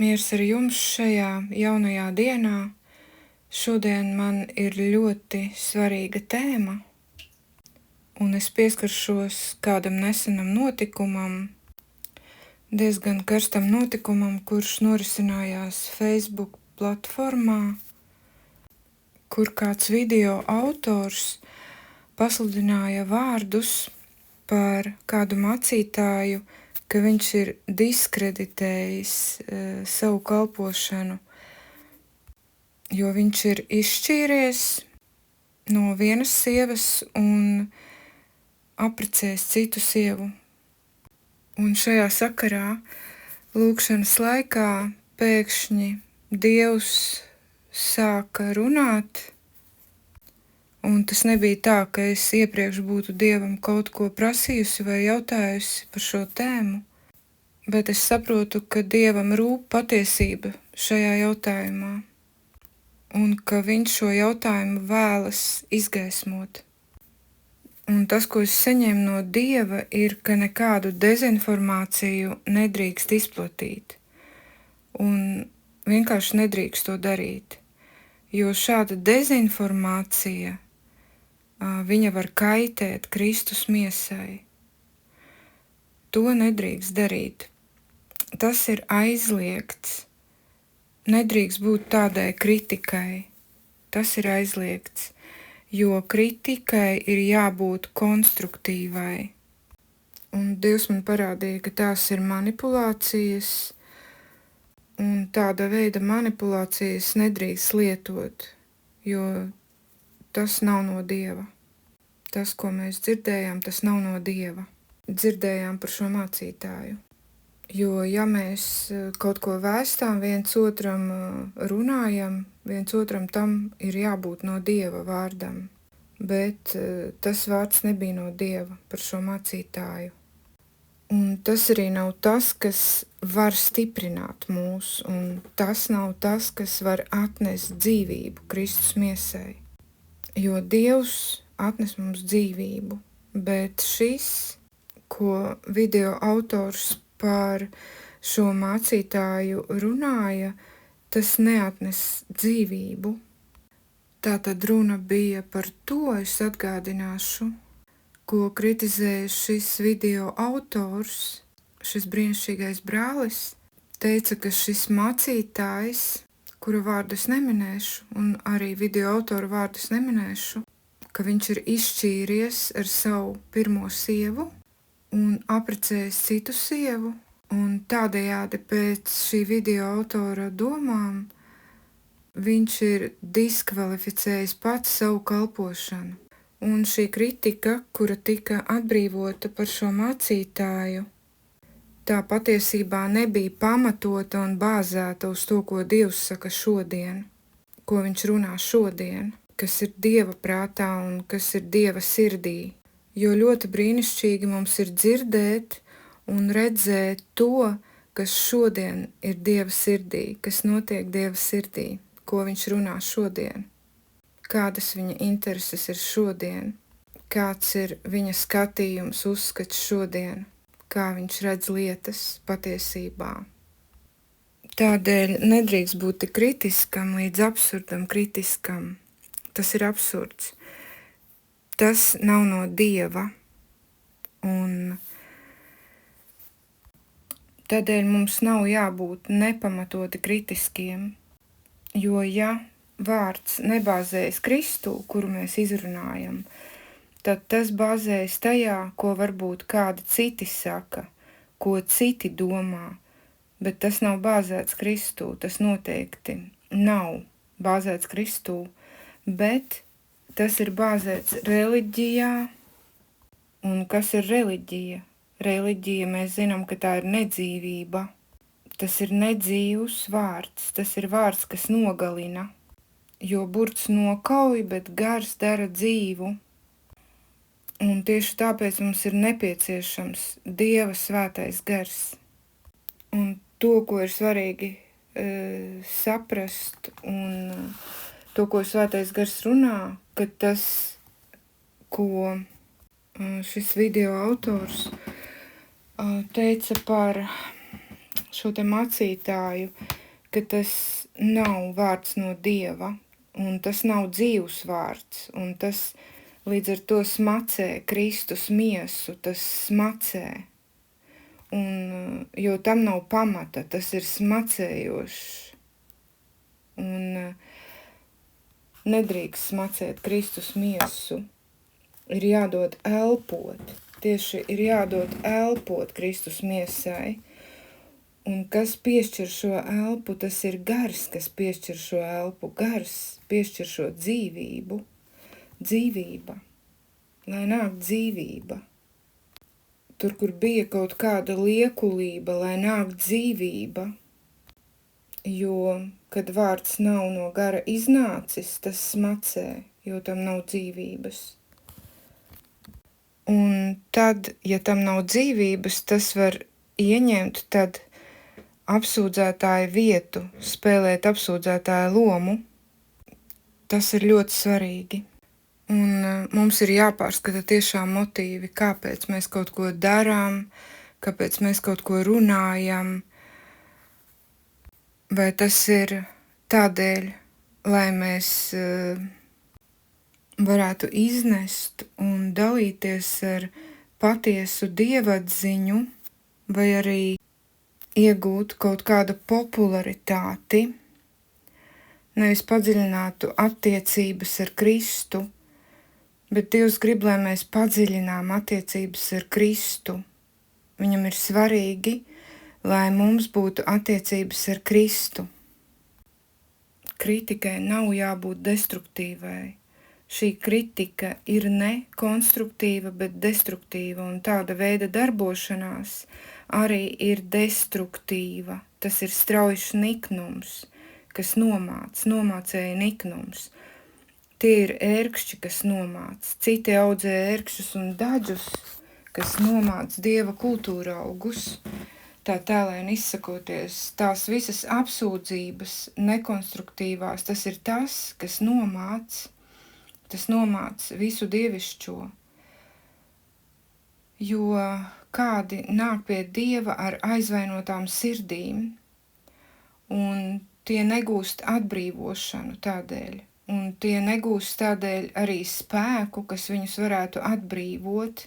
Miers ar jums šajā jaunajā dienā. Šodien man ir ļoti svarīga tēma, un es pieskaršos kādam nesenam notikumam, diezgan karstam notikumam, kurš norisinājās Facebook platformā, kur kāds video autors pasludināja vārdus par kādu mācītāju, ka viņš ir diskreditējis savu kalpošanu, jo viņš ir izšķīries no vienas sievas un apprecējis citu sievu. Un šajā sakarā lūkšanas laikā pēkšņi Dievs sāka runāt, un tas nebija tā, ka es iepriekš būtu Dievam kaut ko prasījusi vai jautājusi par šo tēmu, bet es saprotu, ka Dievam rūp patiesība šajā jautājumā, un ka viņš šo jautājumu vēlas izgaismot. Un tas, ko es saņēmu no Dieva, ir, ka nekādu dezinformāciju nedrīkst izplatīt, un vienkārši nedrīkst to darīt, jo šāda dezinformācija viņa var kaitēt Kristus miesai. To nedrīkst darīt. Tas ir aizliegts. Nedrīkst būt tādai kritikai. Tas ir aizliegts, jo kritikai ir jābūt konstruktīvai. Un Dievs man parādīja, ka tās ir manipulācijas, un tāda veida manipulācijas nedrīkst lietot, jo tas nav no Dieva. Tas, ko mēs dzirdējām, tas nav no Dieva. Dzirdējām par šo mācītāju. Jo, ja mēs kaut ko vēstām, viens otram runājam, viens otram tam ir jābūt no Dieva vārdam. Bet tas vārds nebija no Dieva par šo mācītāju. Un tas arī nav tas, kas var stiprināt mūs, un tas nav tas, kas var atnest dzīvību Kristus miesai. Jo Dievs atnes mums dzīvību, bet šis, ko video autors par šo mācītāju runāja, tas neatnes dzīvību. Tātad runa bija par to, es atgādināšu, ko kritizēja šis video autors, šis brīnišķīgais brālis, teica, ka šis mācītājs, kura vārdu es neminēšu, un arī video autoru vārdu es neminēšu, ka viņš ir izšķīries ar savu pirmo sievu un apprecējis citu sievu, un tādējādi pēc šī video autora domām viņš ir diskvalificējis pats savu kalpošanu. Un šī kritika, kura tika atbrīvota par šo mācītāju, tā patiesībā nebija pamatota un bāzēta uz to, ko Dievs saka šodien, ko viņš runā šodien, kas ir Dieva prātā un kas ir Dieva sirdī. Jo ļoti brīnišķīgi mums ir dzirdēt un redzēt to, kas šodien ir Dieva sirdī, kas notiek Dieva sirdī, ko viņš runā šodien, kādas viņa intereses ir šodien, kāds ir viņa skatījums, uzskats šodien, kā viņš redz lietas patiesībā. Tādēļ nedrīkst būt tik kritiskam līdz absurdam kritiskam. Tas ir absurds. Tas nav no Dieva. Un tādēļ mums nav jābūt nepamatoti kritiskiem, jo ja vārds nebāzējas Kristū, kuru mēs izrunājam, tad tas bāzējas tajā, ko varbūt kādi citi saka, ko citi domā, bet tas nav bāzēts Kristū, tas noteikti nav bāzēts Kristū, bet tas ir bāzēts reliģijā, un kas ir reliģija? Reliģija, mēs zinām, ka tā ir nedzīvība, tas ir nedzīvs vārds, tas ir vārds, kas nogalina, jo burts nokauj, bet gars dara dzīvu. Un tieši tāpēc mums ir nepieciešams Dieva svētais gars. Un to, ko ir svarīgi saprast, un to, ko svētais gars runā, ka tas, ko šis video autors teica par šo te mācītāju, ka tas nav vārds no Dieva, un tas nav dzīvs vārds, un tas līdz ar to smacē Kristus miesu, tas smacē. Un, jo tam nav pamata, tas ir smacējošs. Un nedrīkst smacēt Kristus miesu. Ir jādod elpot. Tieši ir jādod elpot Kristus miesai. Un kas piešķir šo elpu, tas ir gars, kas piešķir šo elpu. Gars piešķir šo dzīvību. Dzīvība. Lai nāk dzīvība. Tur, kur bija kaut kāda liekulība, lai nāk dzīvība, jo, kad vārds nav no gara iznācis, tas smacē, jo tam nav dzīvības. Un tad, ja tam nav dzīvības, tas var ieņemt tad apsūdzētāja vietu, spēlēt apsūdzētāja lomu. Tas ir ļoti svarīgi. Un mums ir jāpārskata tiešām motīvi, kāpēc mēs kaut ko darām, kāpēc mēs kaut ko runājam. Vai tas ir tādēļ, lai mēs varētu iznest un dalīties ar patiesu dievatziņu, vai arī iegūt kaut kādu popularitāti, nevis padziļinātu attiecības ar Kristu, bet Dievs grib, lai mēs padziļinām attiecības ar Kristu. Viņam ir svarīgi, lai mums būtu attiecības ar Kristu. Kritikai nav jābūt destruktīvai. Šī kritika ir ne konstruktīva, bet destruktīva, un tāda veida darbošanās arī ir destruktīva. Tas ir straujš niknums, kas nomācēja niknums. Tie ir ērkšķi, kas nomāc, citi audzē ērkšķus un daļus, kas nomāc Dieva kultūra augus. Tā tēlēni izsakoties, tās visas apsūdzības nekonstruktīvās, tas ir tas, kas nomāc visu dievišķo. Jo kādi nāk pie Dieva ar aizvainotām sirdīm, un tie negūst atbrīvošanu tādēļ. Un tie negūst tādēļ arī spēku, kas viņus varētu atbrīvot,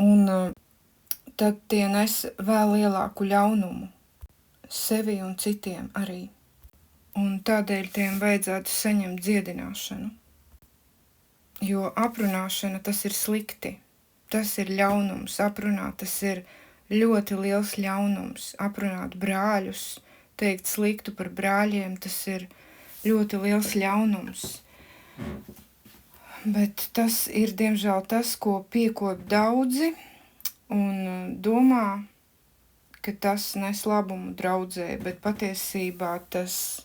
un tad tie nes vēl lielāku ļaunumu sevi un citiem arī. Un tādēļ tiem vajadzētu saņemt dziedināšanu. Jo aprunāšana tas ir slikti, tas ir ļaunums, aprunāt tas ir ļoti liels ļaunums, aprunāt brāļus, teikt sliktu par brāļiem, tas ir ļoti liels ļaunums. Bet tas ir, diemžēl, tas, ko piekop daudzi un domā, ka tas nes labumu draudzē, bet patiesībā tas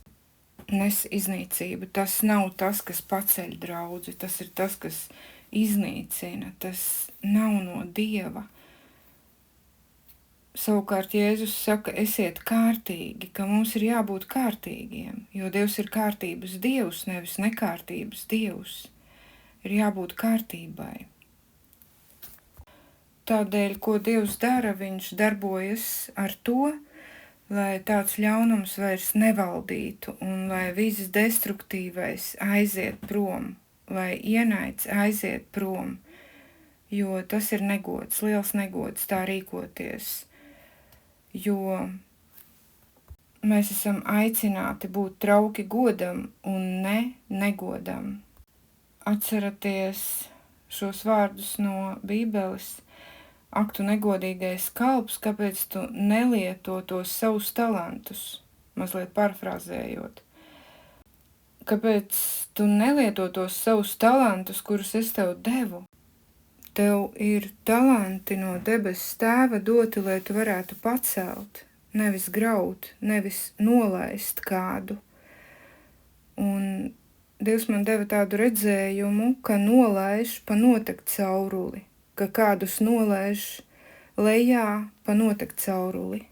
nes iznīcību. Tas nav tas, kas paceļ draudzi, tas ir tas, kas iznīcina, tas nav no Dieva. Savukārt Jēzus saka, esiet kārtīgi, ka mums ir jābūt kārtīgiem, jo Dievs ir kārtības Dievs, nevis nekārtības Dievs. Ir jābūt kārtībai. Tādēļ, ko Dievs dara, viņš darbojas ar to, lai tāds ļaunums vairs nevaldītu un lai viss destruktīvais aiziet prom, lai ienaids aiziet prom, jo tas ir negods, liels negods tā rīkoties. Jo mēs esam aicināti būt trauki godam un negodam. Atceraties šos vārdus no Bībeles. Ak, tu negodīgais kalps, kāpēc tu nelieto tos savus talantus, mazliet parafrāzējot. Kāpēc tu nelieto tos savus talantus, kurus es tev devu? Tev ir talanti no debesu tēva doti, lai tu varētu pacelt, nevis graut, nevis nolaist kādu. Un Dievs man deva tādu redzējumu, ka nolaiž pa notekt cauruli, ka kādus nolaiž lejā pa notekt cauruli.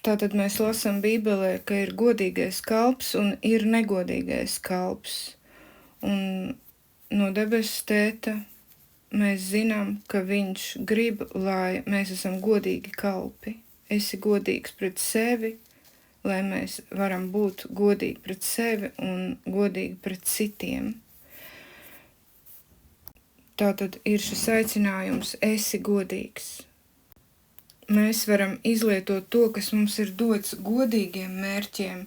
Tātad mēs lasām Bībelē, ka ir godīgais kalps un ir negodīgais kalps. Un no debesu tēta mēs zinām, ka viņš grib, lai mēs esam godīgi kalpi, esi godīgs pret sevi, lai mēs varam būt godīgi pret sevi un godīgi pret citiem. Tātad ir šis aicinājums, esi godīgs. Mēs varam izlietot to, kas mums ir dots godīgiem mērķiem,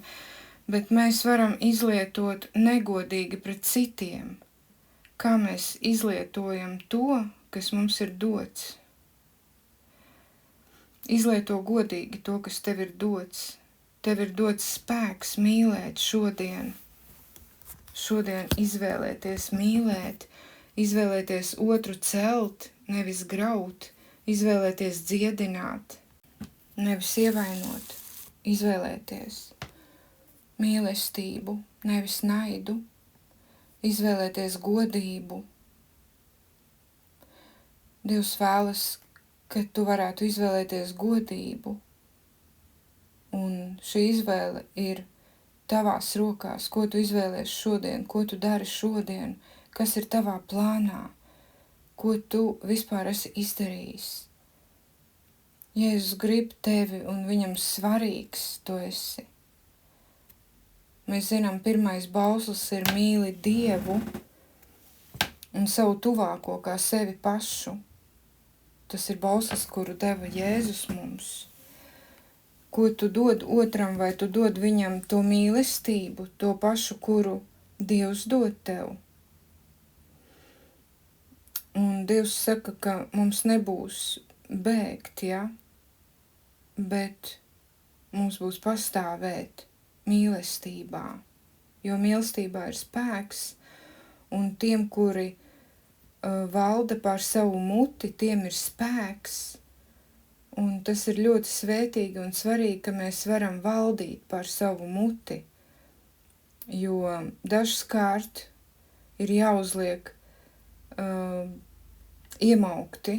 bet mēs varam izlietot negodīgi pret citiem. Kā mēs izlietojam to, kas mums ir dots? Izlieto godīgi to, kas tev ir dots. Tev ir dots spēks mīlēt šodien. Šodien izvēlēties mīlēt, izvēlēties otru celt, nevis graut, izvēlēties dziedināt, nevis ievainot, izvēlēties mīlestību, nevis naidu, izvēlēties godību. Dievs vēlas, ka tu varētu izvēlēties godību, un šī izvēle ir tavās rokās, ko tu izvēlies šodien, ko tu dari šodien, kas ir tavā plānā, ko tu vispār esi izdarījis. Jēzus grib tevi un viņam svarīgs tu esi. Mēs zinām, pirmais bauslis ir mīli Dievu un savu tuvāko kā sevi pašu. Tas ir bauslis, kuru deva Jēzus mums. Ko tu dod otram, vai tu dod viņam to mīlestību, to pašu, kuru Dievs dod tev. Un Dievs saka, ka mums nebūs bēgt, ja? Bet mums būs pastāvēt mīlestībā, jo mīlestībā ir spēks, un tiem, kuri valda pār savu muti, tiem ir spēks, un tas ir ļoti svētīgi un svarīgi, ka mēs varam valdīt pār savu muti, jo dažkārt ir jāuzliek iemaukti,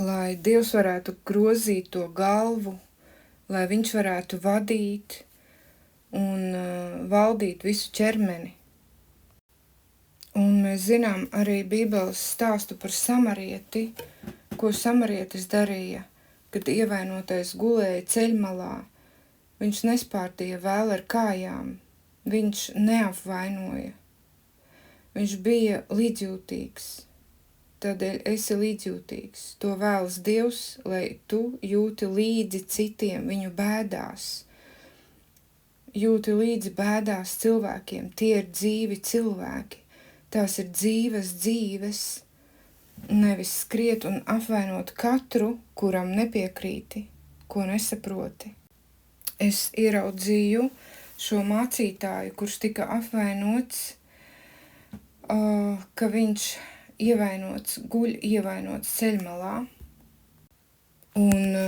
lai Dievs varētu grozīt to galvu, lai viņš varētu vadīt un valdīt visu ķermeni. Un mēs zinām arī Bībeles stāstu par samarieti, ko samarietis darīja, kad ievainotais gulēja ceļmalā. Viņš nespārdīja vēl ar kājām, viņš neapvainoja. Viņš bija līdzjūtīgs, tādēļ esi līdzjūtīgs. To vēlas Dievs, lai tu jūti līdzi citiem viņu bēdās. Jūti līdzi bēdās cilvēkiem, tie ir dzīvi cilvēki. Tās ir dzīves dzīves, nevis skriet un apvainot katru, kuram nepiekrīti, ko nesaproti. Es ieraudzīju šo mācītāju, kurš tika apvainots, ka viņš guļ ievainots ceļmalā, un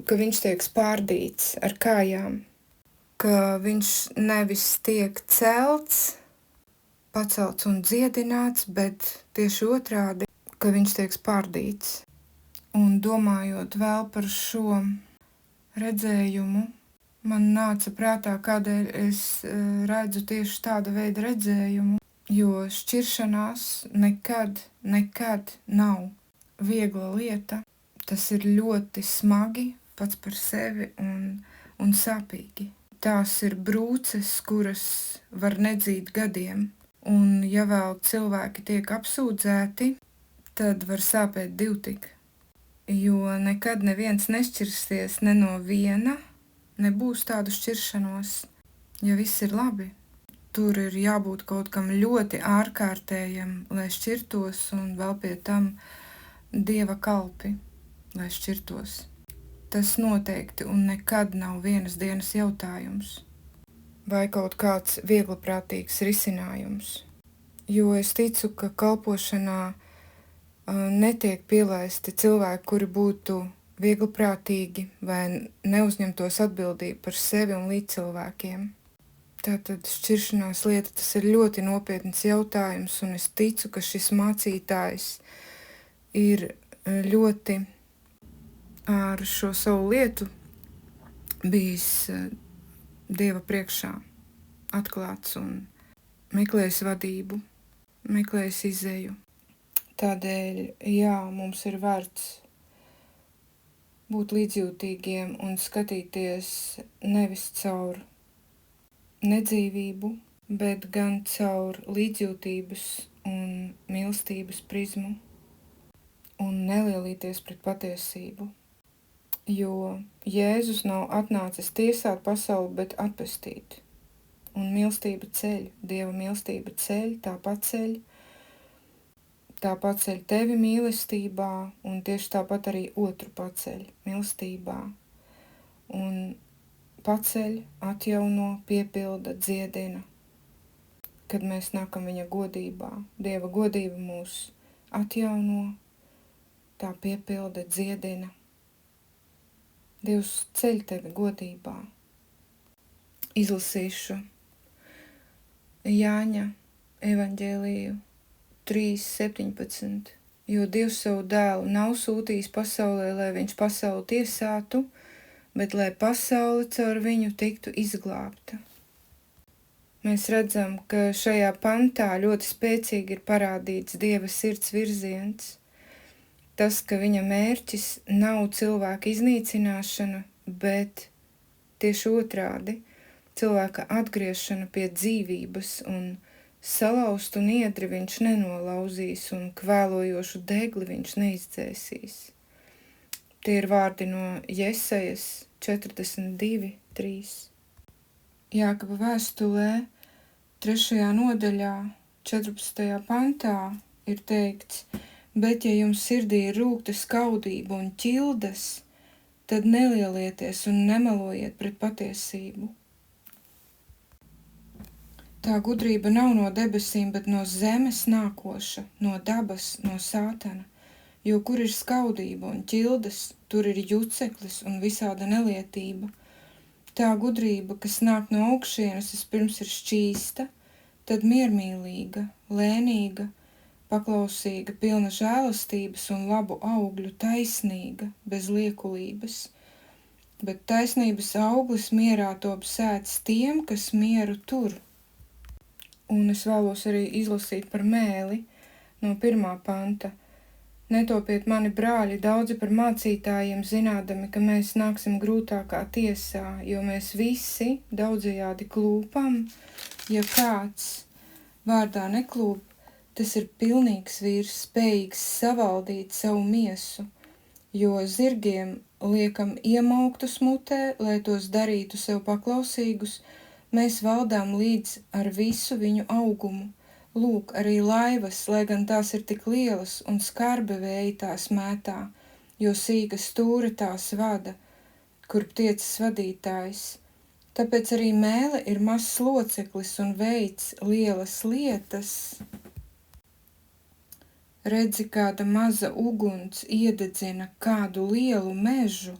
ka viņš tiek spārdīts ar kājām, ka viņš nevis tiek pacelts un dziedināts, bet tieši otrādi, ka viņš tiek spārdīts. Un domājot vēl par šo redzējumu, man nāca prātā, kādēļ es redzu tieši tāda veida redzējumu, jo šķiršanās nekad nav viegla lieta. Tas ir ļoti smagi pats par sevi un sāpīgi. Tās ir brūces, kuras var nedzīt gadiem. Un ja vēl cilvēki tiek apsūdzēti, tad var sāpēt divtik. Jo nekad neviens nešķirsies ne no viena, nebūs tādu šķiršanos, ja viss ir labi. Tur ir jābūt kaut kam ļoti ārkārtējam, lai šķirtos, un vēl pie tam Dieva kalpi, lai šķirtos. Tas noteikti un nekad nav vienas dienas jautājums. Vai kaut kāds viegliprātīgs risinājums. Jo es ticu, ka kalpošanā netiek pielaisti cilvēki, kuri būtu viegliprātīgi vai neuzņemtos atbildību par sevi un līdzcilvēkiem. Tātad šķiršanās lieta, tas ir ļoti nopietns jautājums, un es ticu, ka šis mācītājs ir ļoti ar šo savu lietu bijis Dieva priekšā atklāts un meklējis vadību, meklējis izēju. Tādēļ, jā, mums ir vērts būt līdzjūtīgiem un skatīties nevis caur nedzīvību, bet gan caur līdzjūtības un mīlestības prizmu un nelielīties pret patiesību. Jo Jēzus nav atnācis tiesāt pasauli, bet atpestīt. Un mīlestība ceļ, Dieva mīlestība ceļ, tā paceļ tevi mīlestībā, un tieši tāpat arī otru paceļ mīlestībā. Un paceļ, atjauno, piepilda, dziedina, kad mēs nākam viņa godībā. Dieva godība mūs atjauno, tā piepilda, dziedina. Dievs ceļ tevi godībā. Izlasīšu Jāņa evaņģēliju 3:17, jo Dievs savu dēlu nav sūtījis pasaulē, lai viņš pasauli tiesātu, bet lai pasaule caur viņu tiktu izglābta. Mēs redzam, ka šajā pantā ļoti spēcīgi ir parādīts Dieva sirds virziens. Tas, ka viņa mērķis nav cilvēka iznīcināšana, bet tieši otrādi cilvēka atgriešana pie dzīvības, un salauztu niedri viņš nenolauzīs un kvēlojošu degli viņš neizdzēsīs. Tie ir vārdi no Jesajas 42:3. Jākaba vēstulē 3. nodaļā 14. pantā ir teikts: bet, ja jums sirdī ir rūgta skaudība un ķildas, tad nelielieties un nemelojiet pret patiesību. Tā gudrība nav no debesīm, bet no zemes nākoša, no dabas, no sātana, jo kur ir skaudība un ķildas, tur ir juceklis un visāda nelietība. Tā gudrība, kas nāk no augšienes, vispirms ir šķīsta, tad miermīlīga, lēnīga, paklausīga, pilna žēlastības un labu augļu, taisnīga, bez liekulības. Bet taisnības auglis mierā top sēts tiem, kas mieru tur. Un es vēlos arī izlasīt par mēli no 1. panta. Netopiet mani brāļi daudzi par mācītājiem, zinādami, ka mēs nāksim grūtākā tiesā, jo mēs visi daudzajādi klūpam. Ja kāds vārdā neklūp, tas ir pilnīgs vīrs, spējīgs savaldīt savu miesu, jo zirgiem liekam iemauktus mutē, lai tos darītu sev paklausīgus, mēs valdām līdz ar visu viņu augumu. Lūk, arī laivas, lai gan tās ir tik lielas un skarbi vēji tās mētā, jo sīka stūra tās vada, kur tiecas vadītājs. Tāpēc arī mēle ir mazs loceklis un veids lielas lietas. Redzi, kāda maza uguns iededzina kādu lielu mežu,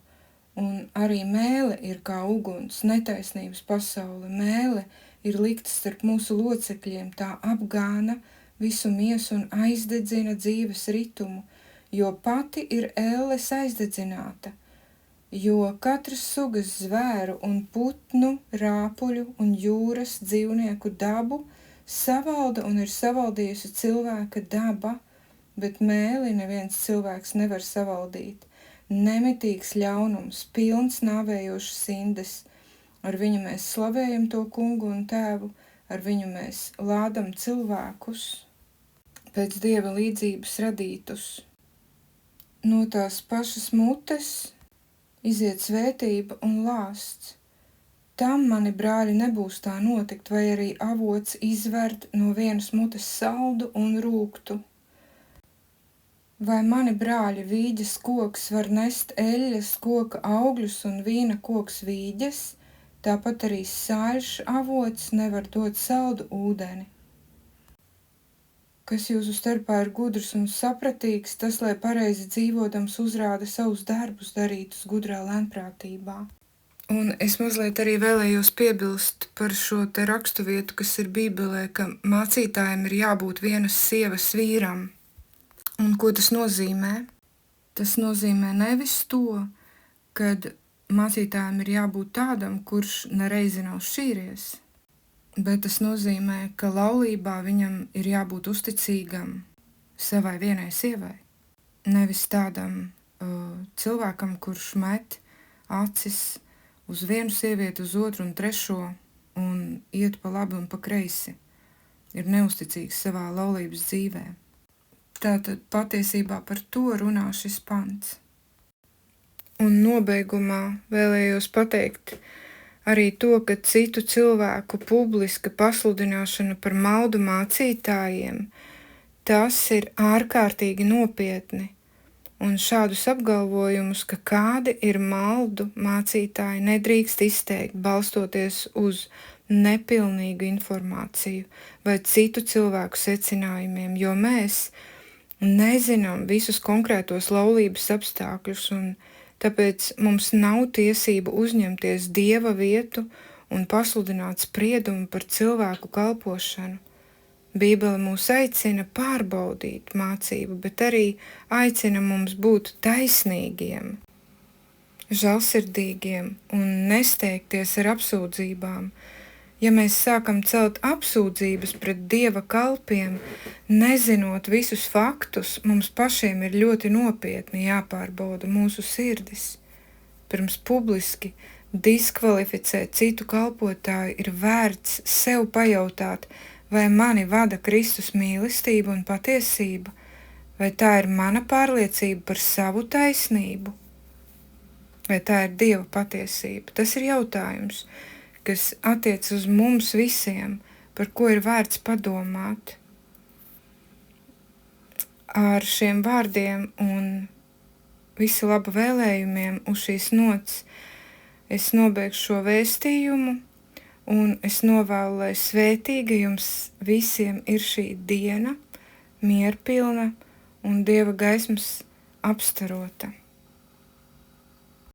un arī mēle ir kā uguns, netaisnības pasaule. Mēle ir likta starp mūsu locekļiem, tā apgāna visu miesu un aizdedzina dzīves ritumu, jo pati ir elles aizdedzināta, jo katras sugas zvēru un putnu, rāpuļu un jūras dzīvnieku dabu savalda un ir savaldījusi cilvēka daba, bet mēli neviens cilvēks nevar savaldīt. Nemitīgs ļaunums, pilns nāvējošas indes. Ar viņu mēs slavējam to kungu un tēvu, ar viņu mēs lādam cilvēkus, pēc Dieva līdzības radītus. No tās pašas mutes iziet svētība un lāsts. Tam, mani brāļi, nebūs tā notikt, vai arī avots izverd no vienas mutes saldu un rūgtu. Vai, mani brāļi, vīģes koks var nest eļļas koka augļus un vīna koks vīģes, tāpat arī sāļš avots nevar dot saldu ūdeni. Kas jūsu starpā ir gudrs un sapratīgs, tas, lai pareizi dzīvodams uzrāda savus darbus darītus gudrā lēnprātībā. Un es mazliet arī vēlējos piebilst par šo te raksturvietu, kas ir Bībelē, ka mācītājiem ir jābūt vienas sievas vīram. Un ko tas nozīmē? Tas nozīmē nevis to, kad mācītājiem ir jābūt tādam, kurš nereizi nav šķīries, bet tas nozīmē, ka laulībā viņam ir jābūt uzticīgam savai vienai sievai. Nevis tādam cilvēkam, kurš met acis uz vienu sievieti, uz otru un trešo un iet pa labi un pa kreisi, ir neusticīgs savā laulības dzīvē. Tātad patiesībā par to runā šis pants. Un nobeigumā vēlējos pateikt arī to, ka citu cilvēku publiska pasludināšana par maldu mācītājiem, tas ir ārkārtīgi nopietni. Un šādus apgalvojumus, ka kādi ir maldu mācītāji, nedrīkst izteikt, balstoties uz nepilnīgu informāciju vai citu cilvēku secinājumiem, jo mēs nezinām visus konkrētos laulības apstākļus, un tāpēc mums nav tiesību uzņemties Dieva vietu un pasludināt spriedumu par cilvēku kalpošanu. Bībele mūs aicina pārbaudīt mācību, bet arī aicina mums būt taisnīgiem, žēlsirdīgiem un nesteigties ar apsūdzībām. Ja mēs sākam celt apsūdzības pret Dieva kalpiem, nezinot visus faktus, mums pašiem ir ļoti nopietni jāpārbauda mūsu sirdis. Pirms publiski diskvalificēt citu kalpotāju ir vērts sev pajautāt, vai mani vada Kristus mīlestība un patiesība, vai tā ir mana pārliecība par savu taisnību, vai tā ir Dieva patiesība. Tas ir jautājums, kas attiec uz mums visiem, par ko ir vērts padomāt. Ar šiem vārdiem un visu labu vēlējumiem uz šīs nots es nobeigšu šo vēstījumu, un es novēlu, lai svētīga jums visiem ir šī diena, mierpilna un Dieva gaismas apstarota.